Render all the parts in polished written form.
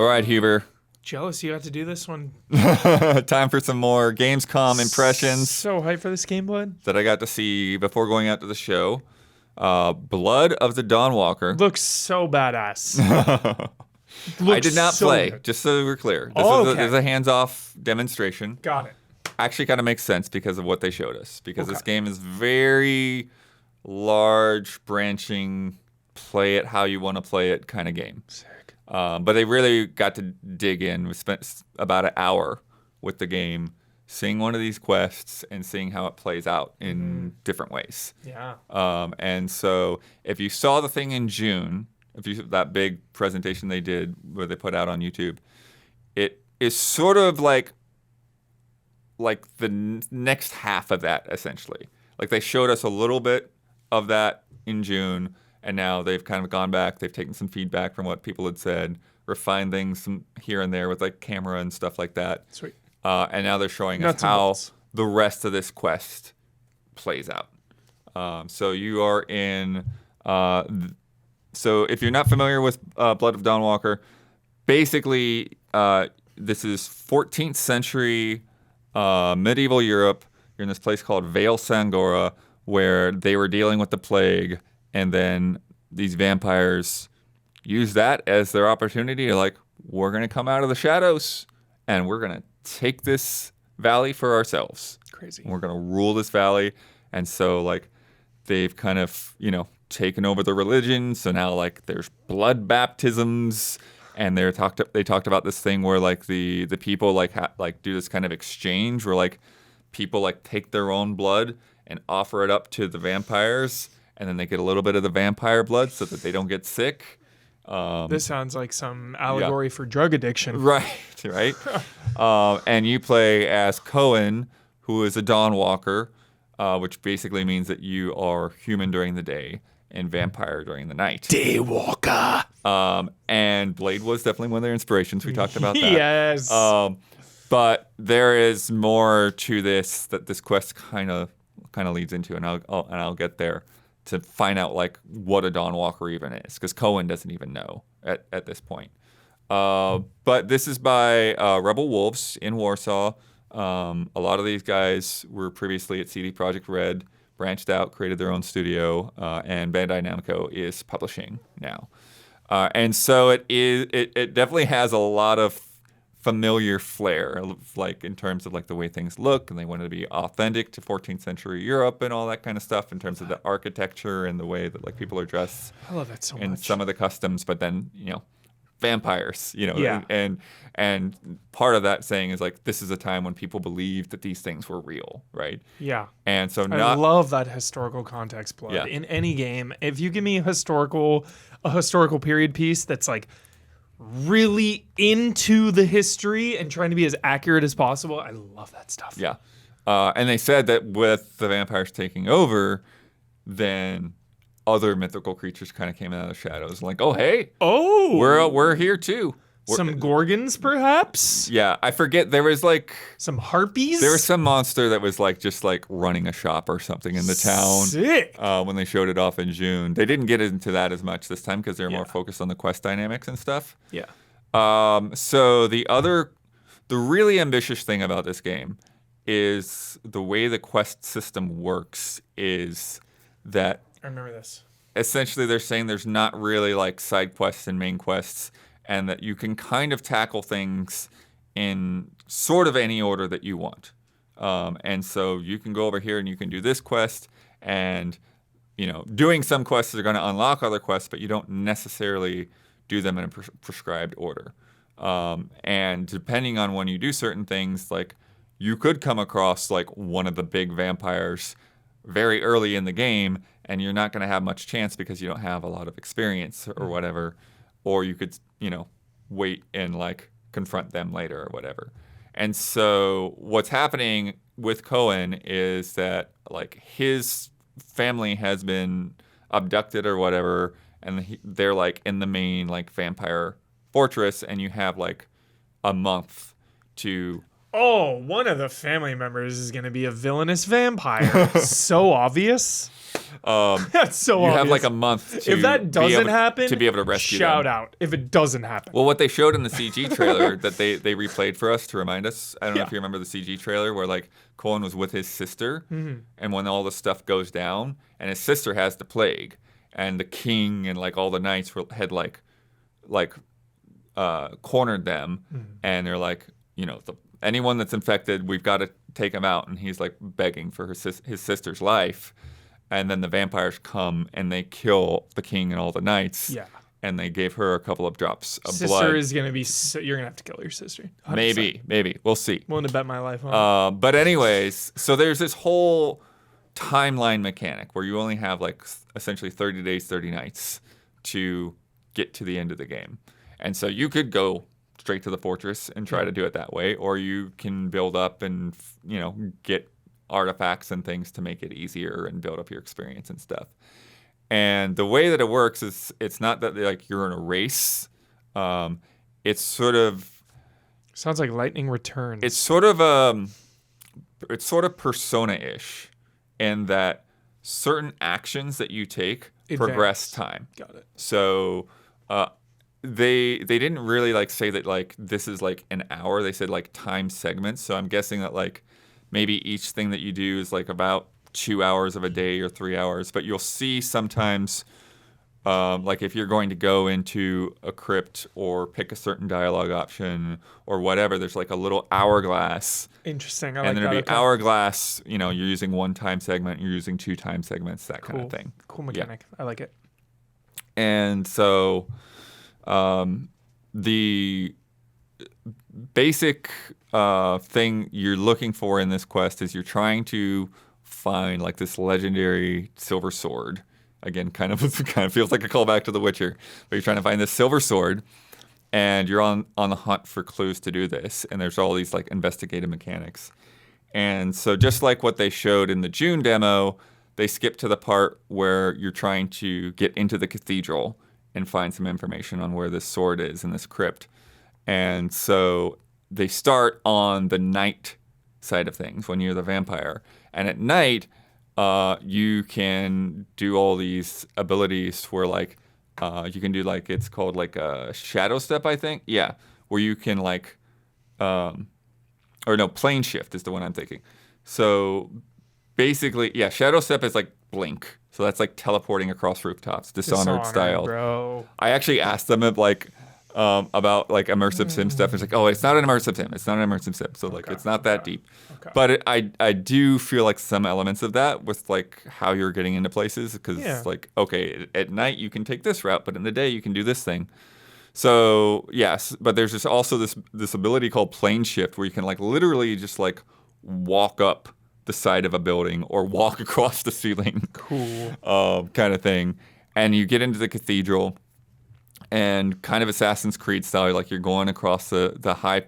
All right, Huber. Jealous you got to do this one. Time for some more Gamescom impressions So hyped for this game, Blood. that I got to see before going out to the show. Blood of the Dawnwalker. Looks so badass. I did not so play, good. just so we're clear. This is a hands-off demonstration. Got it. Actually kind of makes sense because of what they showed us. Because this game is very large, branching, play it how you want to play it kind of game. Sick. But they really got to dig in. We spent about an hour with the game, seeing one of these quests and seeing how it plays out in different ways. Yeah. And so if you saw the thing in June, that big presentation they did where they put out on YouTube, it is sort of like the next half of that, essentially. Like they showed us a little bit of that in June, and now they've kind of gone back. They've taken some feedback from what people had said, refined things here and there with like camera and stuff like that. Sweet. And now they're showing us how the rest of this quest plays out. So you are in... So if you're not familiar with Blood of Dawnwalker, basically this is 14th century medieval Europe. You're in this place called Vale Sangora, where they were dealing with the plague, and then these vampires use that as their opportunity to we're going to come out of the shadows, and we're going to take this valley for ourselves. Crazy. We're going to rule this valley. And so they've kind of, taken over the religion. So now there's blood baptisms, and they talked about this thing where the people do this kind of exchange where people take their own blood and offer it up to the vampires, and then they get a little bit of the vampire blood so that they don't get sick. This sounds like some allegory for drug addiction. Right. And you play as Cohen, who is a Dawnwalker, which basically means that you are human during the day and vampire during the night. Daywalker. And Blade was definitely one of their inspirations. We talked about that. Yes. But there is more to this that this quest kind of leads into, and I'll get there to find out what a Dawnwalker even is, because Cohen doesn't even know at this point. But this is by Rebel Wolves in Warsaw. A lot of these guys were previously at CD Projekt Red, branched out, created their own studio, and Bandai Namco is publishing now. And so it definitely has a lot of familiar flair, in terms of the way things look, and they wanted to be authentic to 14th century Europe and all that kind of stuff in terms of the architecture and the way that people are dressed. I love that so much. And some of the customs, but then vampires, and part of that saying is this is a time when people believed that these things were real, right? Yeah. And so I love that historical context, Blood. Yeah. In any game, if you give me a historical period piece that's really into the history and trying to be as accurate as possible, I love that stuff. Yeah. And they said that with the vampires taking over, then other mythical creatures kind of came out of the shadows, oh hey, we're here too. Some gorgons, perhaps. Yeah, I forget. There was some harpies. There was some monster that was just running a shop or something in the town. Sick. When they showed it off in June, they didn't get into that as much this time because they were more focused on the quest dynamics and stuff. Yeah. So the really ambitious thing about this game is the way the quest system works is that I remember this. essentially they're saying there's not really side quests and main quests, and that you can kind of tackle things in sort of any order that you want. And so you can go over here and you can do this quest, and doing some quests are going to unlock other quests, but you don't necessarily do them in a prescribed order. And depending on when you do certain things, you could come across one of the big vampires very early in the game, and you're not going to have much chance because you don't have a lot of experience or whatever. Or you could, wait and confront them later or whatever. And so what's happening with Cohen is that his family has been abducted or whatever, and they're in the main vampire fortress, and you have a month to... Oh, one of the family members is going to be a villainous vampire. So obvious. That's so You obvious. have like a month to if that doesn't happen, to be able to rescue shout them. out. If it doesn't happen. Well, what they showed in the CG trailer that they replayed for us to remind us. I don't know Yeah. if you remember the CG trailer where like Cohen was with his sister, Mm-hmm. and when all the stuff goes down, and his sister has the plague, and the king and like all the knights had cornered them, and they're like, anyone that's infected, we've got to take him out, and he's like begging for his sister's life, and then the vampires come and they kill the king and all the knights. Yeah. And they gave her a couple of drops of Sister blood. is gonna be. You're gonna have to kill your sister. 100%. Maybe we'll see. Willing to bet my life on. But anyways, so there's this whole timeline mechanic where you only have like essentially 30 days, 30 nights to get to the end of the game. And so you could go straight to the fortress and try to do it that way, or you can build up and, get artifacts and things to make it easier and build up your experience and stuff. And the way that it works is it's not that like you're in a race. It's sort of Sounds like Lightning Returns. It's sort of Persona-ish in that certain actions that you take progress time. Got it. So they didn't really like say that like this is like an hour. They said like time segments. So I'm guessing that like maybe each thing that you do is like about 2 hours of a day or 3 hours. But you'll see sometimes like if you're going to go into a crypt or pick a certain dialogue option or whatever, there's like a little hourglass. Interesting. I And like then that. it'll be hourglass, you're using one time segment, you're using 2 time segments, that kind of thing. Cool mechanic. I like it. And so the basic thing you're looking for in this quest is you're trying to find like this legendary silver sword. Again, kind of feels like a callback to The Witcher, but you're trying to find this silver sword, and you're on the hunt for clues to do this. And there's all these like investigative mechanics. And so just like what they showed in the June demo, they skipped to the part where you're trying to get into the cathedral and find some information on where this sword is in this crypt. And so they start on the night side of things when you're the vampire. And at night, you can do all these abilities where like you can do like it's called like a shadow step, I think. Yeah, where you can like plane shift is the one I'm thinking. So basically, yeah, shadow step is like blink. So that's like teleporting across rooftops, Dishonored style. Bro. I actually asked them about like immersive sim stuff. It's like, oh, it's not an immersive sim. It's not an immersive sim. So like, it's not that deep. Okay. But I do feel like some elements of that with like how you're getting into places because like, okay, at night you can take this route, but in the day you can do this thing. So yes, but there's just also this ability called plane shift where you can like literally just like walk up the side of a building or walk across the ceiling. Cool. Kind of thing. And you get into the cathedral. And kind of Assassin's Creed style, like you're going across the high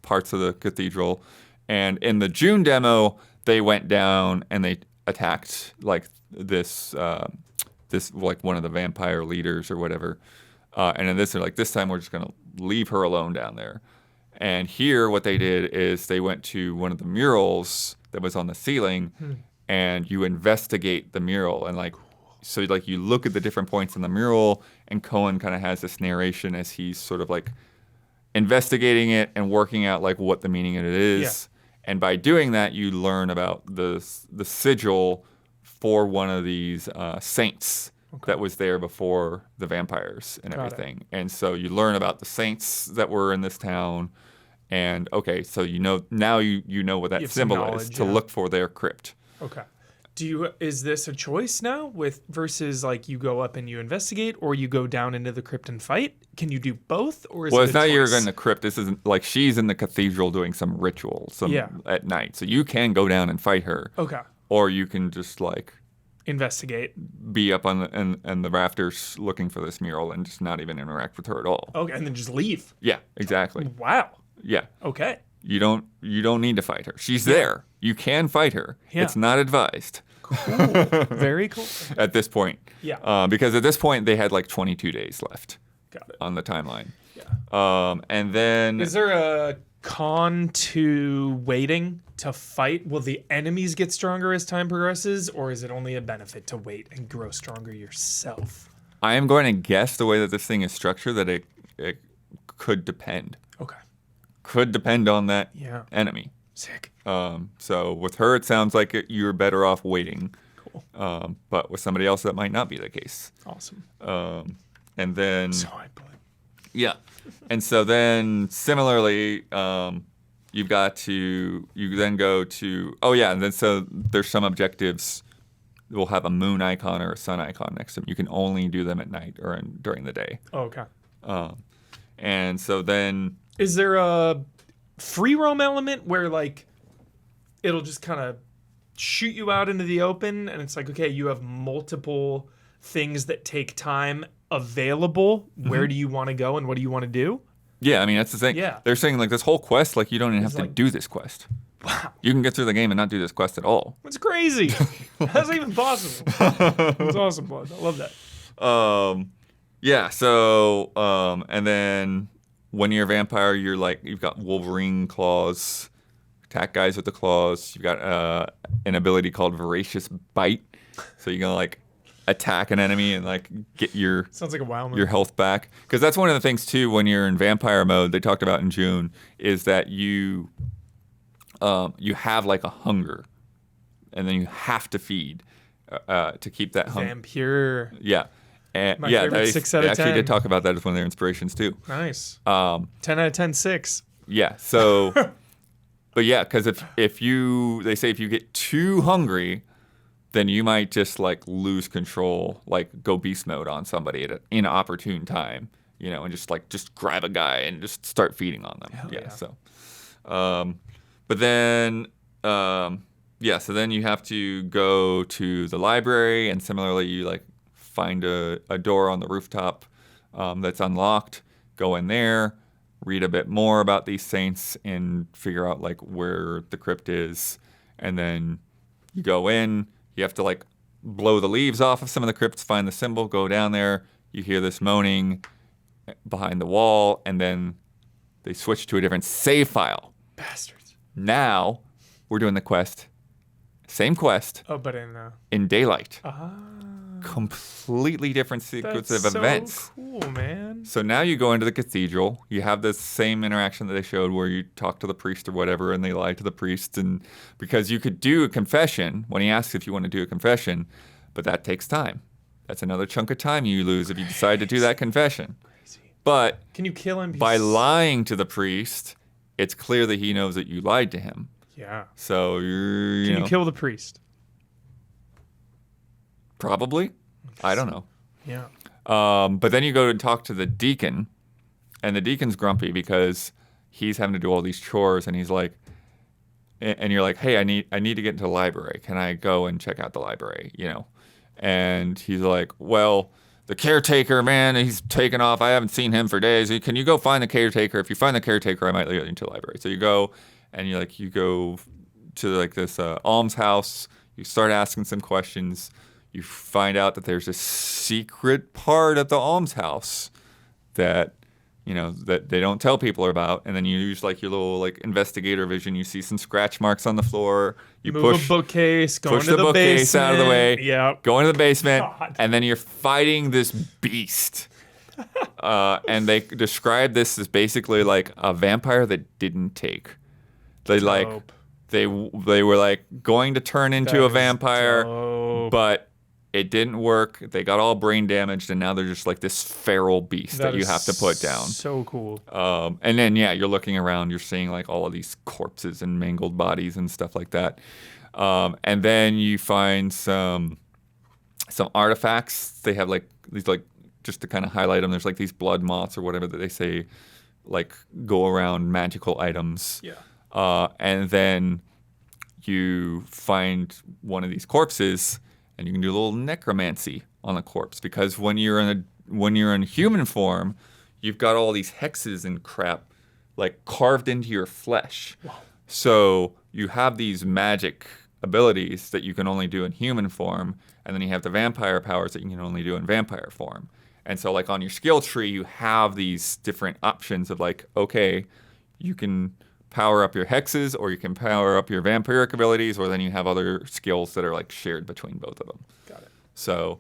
parts of the cathedral. And in the June demo, they went down and they attacked like this like one of the vampire leaders or whatever. And in this, they're like, this time we're just gonna leave her alone down there. And here, what they did is they went to one of the murals that was on the ceiling, and you investigate the mural and like. So like you look at the different points in the mural, and Cohen kind of has this narration as he's sort of like investigating it and working out like what the meaning of it is. Yeah. And by doing that, you learn about the sigil for one of these saints that was there before the vampires and everything. And so you learn about the saints that were in this town. And okay, so now you know what that symbol is to look for their crypt. Okay. Is this a choice now versus like you go up and you investigate or you go down into the crypt and fight? Can you do both or is it it's not you're in the crypt. This isn't like she's in the cathedral doing some ritual at night. So you can go down and fight her. Okay. Or you can just like investigate. Be up on the rafters looking for this mural and just not even interact with her at all. Okay, and then just leave. Yeah, exactly. Wow. Yeah. Okay. You don't need to fight her. She's there. You can fight her. Yeah. It's not advised. Cool. Very cool. At this point. Yeah. Because at this point they had like 22 days left. Got it. On the timeline. Yeah. And then is there a con to waiting to fight? Will the enemies get stronger as time progresses, or is it only a benefit to wait and grow stronger yourself? I am going to guess the way that this thing is structured that it could depend. Okay. Could depend on that Yeah. enemy. Sick. So with her, it sounds like you're better off waiting. Cool. But with somebody else, that might not be the case. Awesome. And then, So I believe. yeah. And so then similarly, you then go to, oh yeah, and then so there's some objectives. We'll have a moon icon or a sun icon next to them. You can only do them at night or during the day. Oh, okay. And so then, Is there a free roam element where like it'll just kind of shoot you out into the open and it's like, okay, you have multiple things that take time available. Where do you want to go and what do you want to do? yeah, I mean, that's the thing. Yeah. They're saying like this whole quest, like you don't even have to like- do this quest. Wow. You can get through the game and not do this quest at all. That's crazy. How's that even possible? That's awesome, Blood. I love that. Yeah, so and then when you're a vampire, you've got Wolverine claws, attack guys with the claws. You've got an ability called Voracious Bite, so you can like attack an enemy and like get your Sounds like a WoW move. your health back. Because that's one of the things too when you're in vampire mode. They talked about in June is that you have like a hunger, and then you have to feed to keep that hunger. Vampire. Yeah. And My yeah, favorite 6 out of they actually 10. did talk about that as one of their inspirations too. Nice. 10 out of 10, 6. Yeah. So, but yeah, because if they say if you get too hungry, then you might just like lose control, like go beast mode on somebody at an inopportune time, and just grab a guy and just start feeding on them. Hell yeah. So, but then. So then you have to go to the library, and similarly, you like find a door on the rooftop that's unlocked. Go in there, read a bit more about these saints, and figure out like where the crypt is. And then you go in. You have to like blow the leaves off of some of the crypts, find the symbol, go down there. You hear this moaning behind the wall, and then they switch to a different save file. Bastards. Now we're doing the quest. Same quest Oh, but in daylight. Ah. Completely different sequence That's of events. so cool, man. So now you go into the cathedral. You have this same interaction that they showed where you talk to the priest or whatever, and they lie to the priest. And because you could do a confession when he asks if you want to do a confession, but that takes time. That's another chunk of time you lose if you decide to do that confession. Crazy. But Can you kill him? by lying to the priest, it's clear that he knows that you lied to him. Yeah. So Can you kill the priest? Probably. I don't know. Yeah. But then you go and talk to the deacon, and the deacon's grumpy because he's having to do all these chores, and he's like, and you're like, hey, I need to get into the library. Can I go and check out the library? And he's like, well, the caretaker, man, he's taken off. I haven't seen him for days. Can you go find the caretaker? If you find the caretaker, I might lead you into the library. So you go, and you go to like this almshouse. You start asking some questions. You find out that there's a secret part at the almshouse that that they don't tell people about, and then you use like your little like investigator vision. You see some scratch marks on the floor. You Move push a bookcase. Go push into the the bookcase basement. out of the way. Yep. Go into the basement, God. and then you're fighting this beast. And they describe this as basically like a vampire that didn't take. They like Dope. they were like going to turn into That a is vampire, dope. but it didn't work. They got all brain damaged, and now they're just like this feral beast that you is have to put down. So cool. And then you're looking around, you're seeing like all of these corpses and mangled bodies and stuff like that. And then you find some artifacts. They have like these like just to kind of highlight them. There's like these blood moths or whatever that they say like go around magical items. Yeah. And then you find one of these corpses, and you can do a little necromancy on the corpse, because when you're in human form, you've got all these hexes and crap like carved into your flesh. Wow. So you have these magic abilities that you can only do in human form, and then you have the vampire powers that you can only do in vampire form. And so like on your skill tree, you have these different options of like, okay, you can power up your hexes, or you can power up your vampiric abilities, or then you have other skills that are like shared between both of them. Got it. So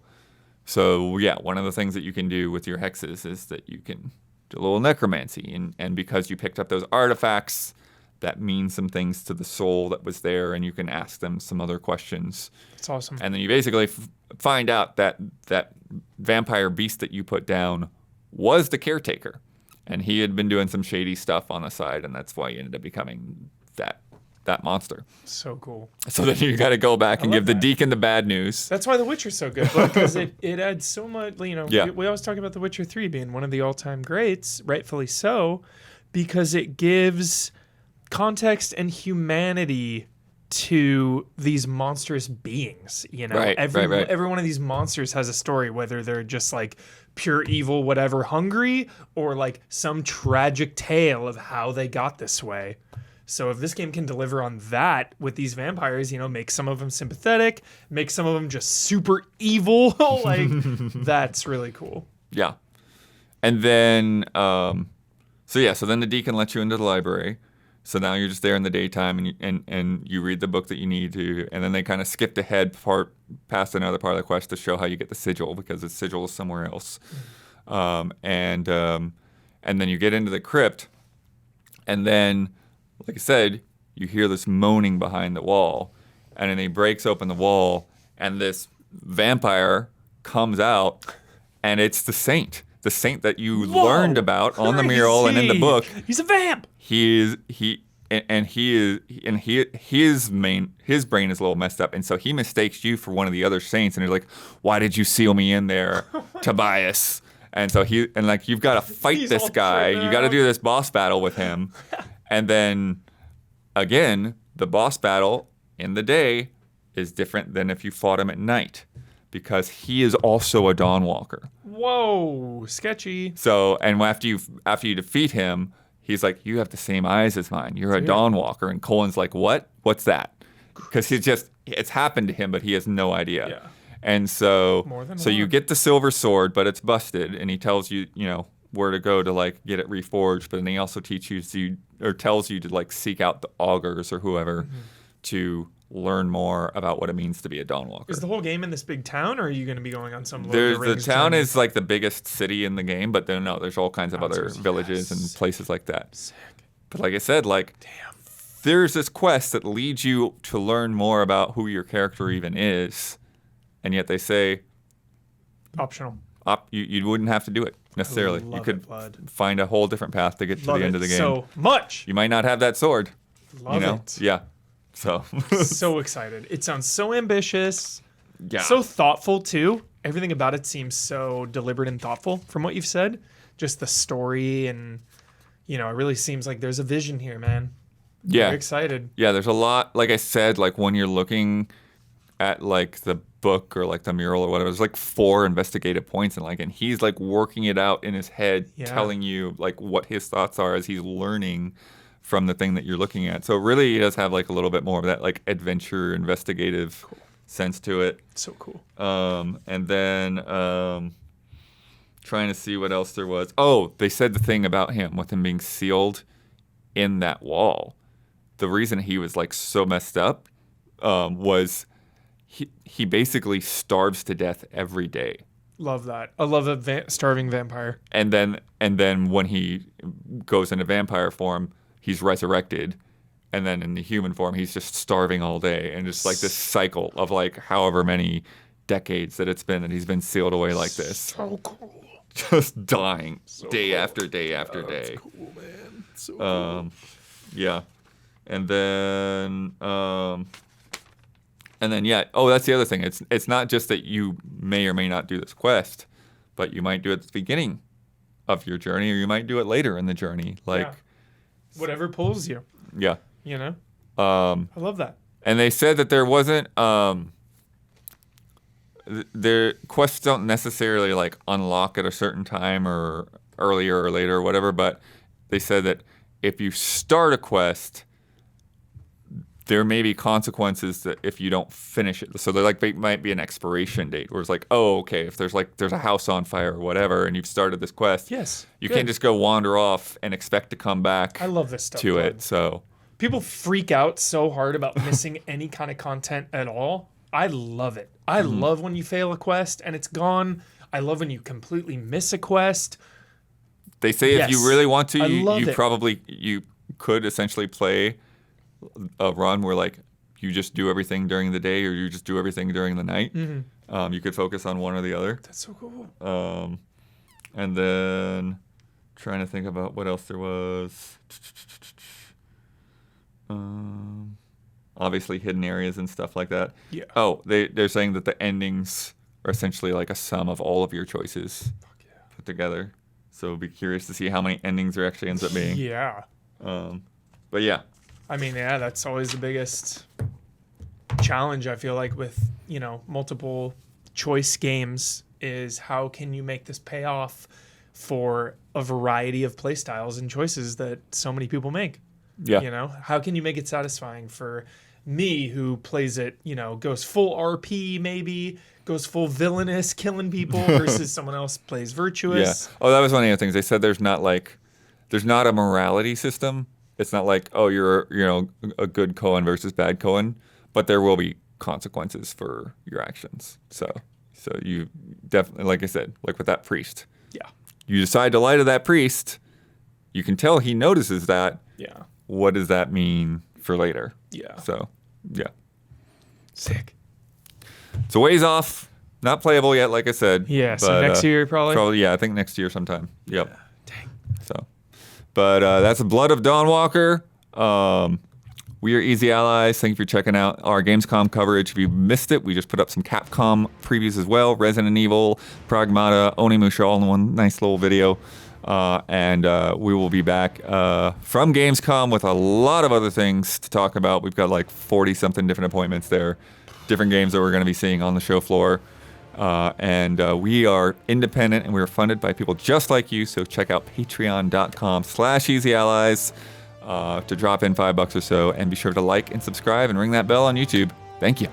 yeah, one of the things that you can do with your hexes is that you can do a little necromancy, and because you picked up those artifacts, that means some things to the soul that was there, and you can ask them some other questions. That's awesome. And then you basically find out that that vampire beast that you put down was the caretaker, and he had been doing some shady stuff on the side, and that's why he ended up becoming that monster. So cool. So then you got to go back and give the deacon the bad news. That's why The Witcher's so good, because it adds so much. You know, Yeah. we always talk about The Witcher 3 being one of the all-time greats, rightfully so, because it gives context and humanity to these monstrous beings. You know, Right, right. every one of these monsters has a story, whether they're just like pure evil, whatever, hungry, or like some tragic tale of how they got this way. So if this game can deliver on that with these vampires, you know, make some of them sympathetic, make some of them just super evil, like that's really cool. Yeah. And then, so then the deacon lets you into the library. So now you're just there in the daytime, and you read the book that you need to, and then they kind of skipped ahead past another part of the quest to show how you get the sigil, because the sigil is somewhere else. And then you get into the crypt, and then, like I said, you hear this moaning behind the wall, and then he breaks open the wall, and this vampire comes out, and it's the saint that you learned about on the mural and in the book. He's a vamp. His brain is a little messed up, and so he mistakes you for one of the other saints, and he's like, "Why did you seal me in there, Tobias?" And so you've got to fight this guy. You got to do this boss battle with him, and then again, the boss battle in the day is different than if you fought him at night, because he is also a Dawnwalker. Whoa, sketchy. So, and after you defeat him, he's like, "You have the same eyes as mine. You're a Dawnwalker." And Colin's like, "What? What's that?" Because it's happened to him, but he has no idea. Yeah. And so you one. get the silver sword, but it's busted, and he tells you, where to go to like get it reforged. But then he also tells you to like seek out the augurs or whoever to learn more about what it means to be a Dawnwalker. Is the whole game in this big town, or are you going to be going on some? The town is like the biggest city in the game, but there's all kinds of other villages and places like that. Sick. But like I said, there's this quest that leads you to learn more about who your character even is, and yet they say optional. You wouldn't have to do it necessarily. You could find a whole different path to get to the end of the game. So much. You might not have that sword. Love it. Yeah. So so excited. It sounds so ambitious. Yeah. So thoughtful too. Everything about it seems so deliberate and thoughtful from what you've said. Just the story, and it really seems like there's a vision here, man. Yeah. Very excited. Yeah, there's a lot. Like I said, like when you're looking at like the book or like the mural or whatever, there's like 4 investigative points, and he's like working it out in his head, telling you like what his thoughts are as he's learning from the thing that you're looking at. So it really does have like a little bit more of that like adventure, investigative sense to it. So cool. And then trying to see what else there was. Oh, they said the thing about him with him being sealed in that wall. The reason he was like so messed up was he basically starves to death every day. Love that. I love a starving vampire. And then when he goes into vampire form, he's resurrected, and then in the human form, he's just starving all day, and just like this cycle of like however many decades that it's been that he's been sealed away like this. So cool. Just dying day after day after day. That's cool, man. So cool. Yeah, and then yeah. Oh, that's the other thing. It's not just that you may or may not do this quest, but you might do it at the beginning of your journey, or you might do it later in the journey. Whatever pulls you. Yeah. I love that. And they said that there wasn't their quests don't necessarily like unlock at a certain time or earlier or later or whatever, but they said that if you start a quest, there may be consequences that if you don't finish it. So there might be an expiration date where it's like, oh, okay, if there's a house on fire or whatever, and you've started this quest, Yes, you good. can't just go wander off and expect to come back. I love this stuff to Bud. it. So People freak out so hard about missing any kind of content at all. I love it. I love when you fail a quest and it's gone. I love when you completely miss a quest. they say if you Yes. really want to, I you love it. probably you could essentially play a run where like you just do everything during the day or you just do everything during the night. You could focus on one or the other. That's so cool. And then trying to think about what else there was. Obviously hidden areas and stuff like that. Yeah. Oh, they're saying that the endings are essentially like a sum of all of your choices put together. So be curious to see how many endings there actually ends up being. Yeah. But yeah. I mean, yeah, that's always the biggest challenge I feel like with, multiple choice games is how can you make this pay off for a variety of play styles and choices that so many people make? Yeah. How can you make it satisfying for me who plays it, goes full RP maybe, goes full villainous, killing people versus someone else plays virtuous. Yeah. Oh, that was one of the other things. They said there's not a morality system. It's not like, oh, you're a good Cohen versus bad Cohen, but there will be consequences for your actions. So you definitely, like I said, like with that priest. Yeah. You decide to lie to that priest. You can tell he notices that. Yeah. What does that mean for later? Yeah. So, yeah. Sick. It's a ways off. Not playable yet, like I said. Yeah, so next year probably? Yeah, I think next year sometime. Yep. Dang. So, but that's Blood of Dawnwalker. We are Easy Allies. Thank you for checking out our Gamescom coverage. If you missed it, we just put up some Capcom previews as well. Resident Evil, Pragmata, Onimusha, all in one nice little video. And we will be back from Gamescom with a lot of other things to talk about. We've got like 40-something different appointments there, different games that we're going to be seeing on the show floor. And we are independent and we are funded by people just like you. So check out patreon.com/easyallies to drop in $5 or so. And be sure to like and subscribe and ring that bell on YouTube. Thank you.